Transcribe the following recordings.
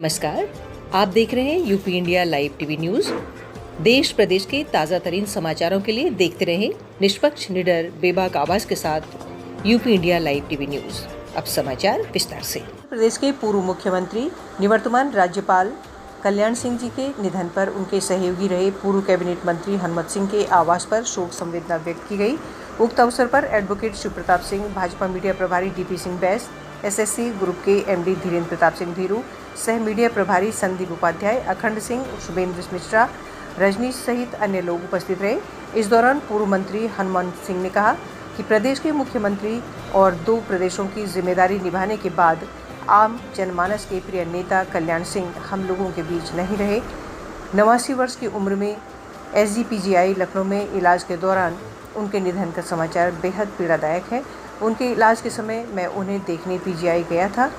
नमस्कार, आप देख रहे हैं UP India live TV news. देश प्रदेश के ताजा तरीन समाचारों के लिए देखते रहें निष्पक्ष, निडर, बेबाक आवाज के साथ UP India live TV news. अब समाचार विस्तार से। प्रदेश के पूर्व मुख्यमंत्री निवर्तमान राज्यपाल कल्याण सिंह जी के निधन पर उनके सहयोगी रहे पूर्व कैबिनेट मंत्री हनुमत सिंह के आवास पर शोक संवेदना व्यक्त की गई। उक्त अवसर पर एडवोकेट शिव प्रताप सिंह, भाजपा मीडिया प्रभारी डीपी सिंह बैस, एसएससी ग्रुप के एमडी धीरेन्द्र प्रताप सिंह धीरू, सह मीडिया प्रभारी संदीप उपाध्याय, अखंड सिंह, शुभेंद्र मिश्रा, रजनीश सहित अन्य लोग उपस्थित रहे। इस दौरान पूर्व मंत्री हनुमत सिंह ने कहा कि प्रदेश के मुख्यमंत्री और 2 प्रदेशों की जिम्मेदारी निभाने के बाद आम जनमानस के प्रिय नेता कल्याण सिंह हम लोगों के बीच नहीं रहे। 89 वर्ष की उम्र में एसजीपीजीआई लखनऊ में इलाज के दौरान उनके निधन का समाचार बेहद पीड़ादायक है। उनके इलाज के समय मैं उन्हें देखने पीजीआई गया था।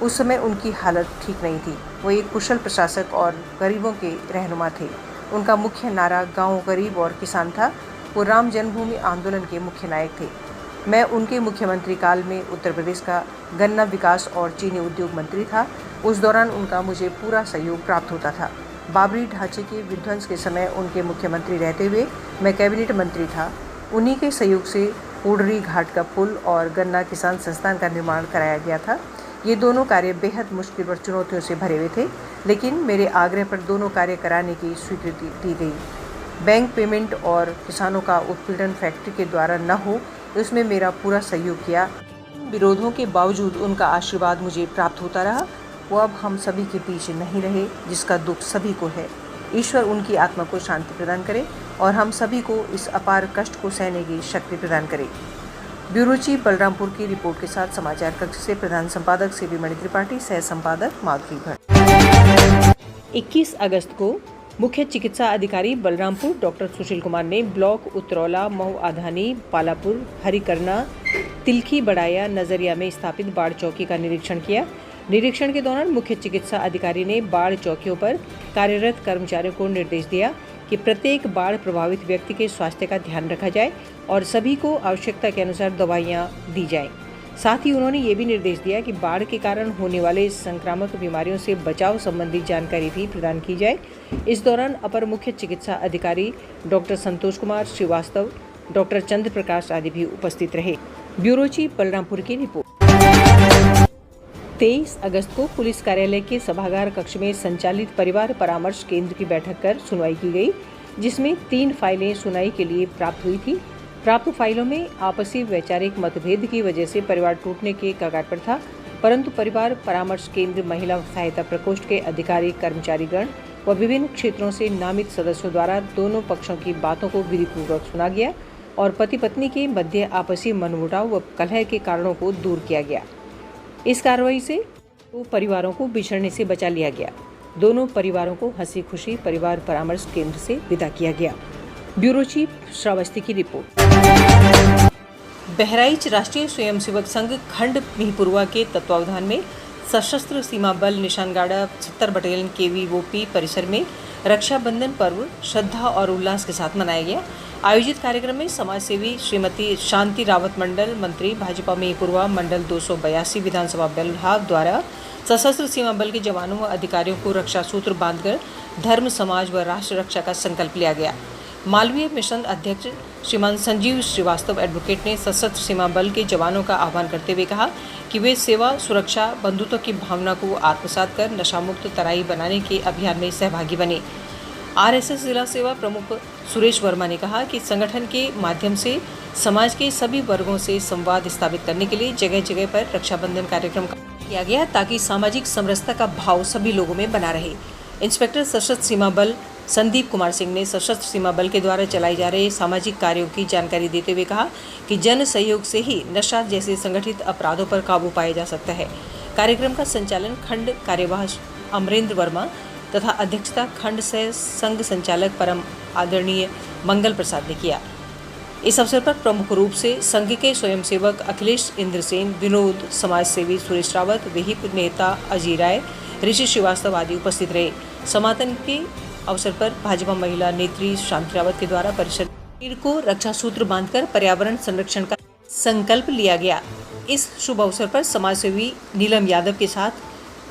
उस समय उनकी हालत ठीक नहीं थी। वो एक कुशल प्रशासक और गरीबों के रहनुमा थे। उनका मुख्य नारा गांव, गरीब और किसान था। वो राम जन्मभूमि आंदोलन के मुख्य नायक थे। मैं उनके मुख्यमंत्री काल में उत्तर प्रदेश का गन्ना विकास और चीनी उद्योग मंत्री था। उस दौरान उनका मुझे पूरा सहयोग प्राप्त होता था। बाबरी ढांचे के विध्वंस के समय उनके मुख्यमंत्री रहते हुए मैं कैबिनेट मंत्री था। उन्हीं के सहयोग से पुडरी घाट का पुल और गन्ना किसान संस्थान का निर्माण कराया गया था। ये दोनों कार्य बेहद मुश्किल और चुनौतियों से भरे हुए थे, लेकिन मेरे आग्रह पर दोनों कार्य कराने की स्वीकृति दी गई। बैंक पेमेंट और किसानों का उत्पीड़न फैक्ट्री के द्वारा न हो, उसमें मेरा पूरा सहयोग किया। विरोधों के बावजूद उनका आशीर्वाद मुझे प्राप्त होता रहा। वो अब हम सभी के बीच नहीं रहे, जिसका दुख सभी को है। ईश्वर उनकी आत्मा को शांति प्रदान करे और हम सभी को इस अपार कष्ट को सहने की शक्ति प्रदान करे। ब्यूरो चीफ बलरामपुर की रिपोर्ट के साथ समाचार कक्ष से प्रधान संपादक सीबी मणि त्रिपाठी, सह संपादक माधुरी भट्ट। 21 अगस्त को मुख्य चिकित्सा अधिकारी बलरामपुर डॉक्टर सुशील कुमार ने ब्लॉक उत्तरौला, महू आधानी, पालापुर, हरिकरना, तिलखी बड़ाया, नजरिया में स्थापित बाढ़ चौकी का निरीक्षण किया। निरीक्षण के दौरान मुख्य चिकित्सा अधिकारी ने बाढ़ चौकियों पर कार्यरत कर्मचारियों को निर्देश दिया कि प्रत्येक बाढ़ प्रभावित व्यक्ति के स्वास्थ्य का ध्यान रखा जाए और सभी को आवश्यकता के अनुसार दवाइयां दी जाएं। साथ ही उन्होंने ये भी निर्देश दिया कि बाढ़ के कारण होने वाले संक्रामक बीमारियों से बचाव संबंधी जानकारी भी प्रदान की जाए। इस दौरान अपर मुख्य चिकित्सा अधिकारी डॉक्टर संतोष कुमार श्रीवास्तव, डॉक्टर चंद्र प्रकाश आदि भी उपस्थित रहे। ब्यूरो चीफ बलरामपुर की रिपोर्ट। 23 अगस्त को पुलिस कार्यालय के सभागार कक्ष में संचालित परिवार परामर्श केंद्र की बैठक कर सुनवाई की गई, जिसमें 3 फाइलें सुनवाई के लिए प्राप्त हुई थी। प्राप्त फाइलों में आपसी वैचारिक मतभेद की वजह से परिवार टूटने के कगार पर था, परंतु परिवार परामर्श केंद्र महिला सहायता प्रकोष्ठ के अधिकारी, कर्मचारीगण व विभिन्न क्षेत्रों से नामित सदस्यों द्वारा दोनों पक्षों की बातों को विधिपूर्वक सुना गया और पति पत्नी के मध्य आपसी मनमुटाव व कलह के कारणों को दूर किया गया। इस कार्रवाई से 2 परिवारों को बिछड़ने से बचा लिया गया। दोनों परिवारों को हंसी खुशी परिवार परामर्श केंद्र से विदा किया गया। ब्यूरो चीफ श्रावस्ती की रिपोर्ट। बहराइच राष्ट्रीय स्वयंसेवक संघ खंड मिहीपुरवा के तत्वावधान में सशस्त्र सीमा बल निशानगाड़ा 70 बटालियन KVOP परिसर में रक्षाबंधन पर्व श्रद्धा और उल्लास के साथ मनाया गया। आयोजित कार्यक्रम में समाजसेवी श्रीमती शांति रावत मंडल, मंत्री भाजपा मिहीपुरवा मंडल 282 विधानसभा विभाग द्वारा सशस्त्र सीमा बल के जवानों व अधिकारियों को रक्षा सूत्र बांधकर धर्म, समाज व राष्ट्र रक्षा का संकल्प लिया गया। मालवीय मिशन अध्यक्ष श्रीमान संजीव श्रीवास्तव एडवोकेट ने सशस्त्र सीमा बल के जवानों का आह्वान करते हुए कहा कि वे सेवा, सुरक्षा, बंधुत्व की भावना को आत्मसात कर नशामुक्त तराई बनाने के अभियान में सहभागी बने। RSS जिला सेवा प्रमुख सुरेश वर्मा ने कहा कि संगठन के माध्यम से समाज के सभी वर्गों से संवाद स्थापित करने के लिए जगह जगह पर रक्षाबंधन कार्यक्रम किया गया, ताकि सामाजिक समरसता का भाव सभी लोगों में बना रहे। इंस्पेक्टर सशस्त्र सीमा बल संदीप कुमार सिंह ने सशस्त्र सीमा बल के द्वारा चलाए जा रहे सामाजिक कार्यों की जानकारी देते हुए कहा कि जन सहयोग से ही नशा जैसे संगठित अपराधों पर काबू पाया जा सकता है। कार्यक्रम का संचालन खंड कार्यवाह अमरेंद्र वर्मा तथा अध्यक्षता खंड सह संघ संचालक परम आदरणीय मंगल प्रसाद ने किया। इस अवसर पर प्रमुख रूप से संघ के स्वयंसेवक अखिलेश इंद्र सेन, विनोद, समाजसेवी सुरेश रावत, विहिप नेता अजय राय, ऋषि श्रीवास्तव आदि उपस्थित रहे। समापन के अवसर पर भाजपा महिला नेत्री शांति रावत के द्वारा परिषद को रक्षा सूत्र बांधकर पर्यावरण संरक्षण का संकल्प लिया गया। इस शुभ अवसर पर समाजसेवी नीलम यादव के साथ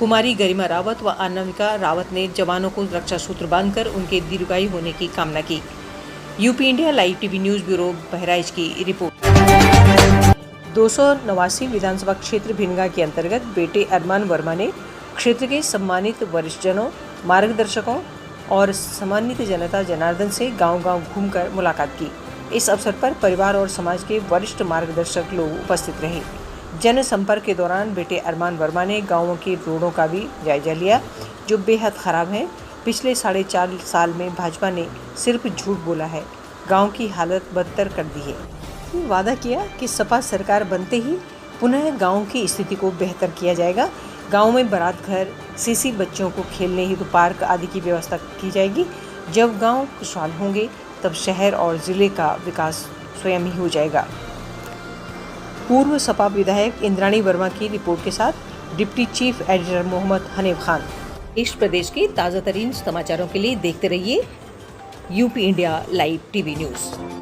कुमारी गरिमा रावत व अनामिका रावत ने जवानों को रक्षा सूत्र बांधकर उनके दीर्घायु होने की कामना की। UP India live TV news bureau Bahraich की रिपोर्ट। 289 विधानसभा क्षेत्र भिनगा के अंतर्गत बेटे अरमान वर्मा ने क्षेत्र के सम्मानित वरिष्ठजनों, मार्गदर्शकों और सम्मानित जनता जनार्दन से गांव-गांव घूमकर मुलाकात की। इस अवसर पर परिवार और समाज के वरिष्ठ मार्गदर्शक लोग उपस्थित रहे। जनसंपर्क के दौरान बेटे अरमान वर्मा ने गांवों के रोडों का भी जायजा लिया, जो बेहद खराब हैं। पिछले 4.5 साल में भाजपा ने सिर्फ झूठ बोला है, गांव की हालत बदतर कर दी है। वादा किया कि सपा सरकार बनते ही पुनः गांव की स्थिति को बेहतर किया जाएगा। गांव में बारात घर, सीसी बच्चों को खेलने हेतु पार्क आदि की व्यवस्था की जाएगी। जब गांव खुशहाल होंगे तब शहर और जिले का विकास स्वयं ही हो जाएगा। पूर्व सपा विधायक इंद्राणी वर्मा की रिपोर्ट के साथ deputy chief editor Mohammad Hanif Khan. देश प्रदेश के ताज़ा तरीन समाचारों के लिए देखते रहिए UP India live TV news.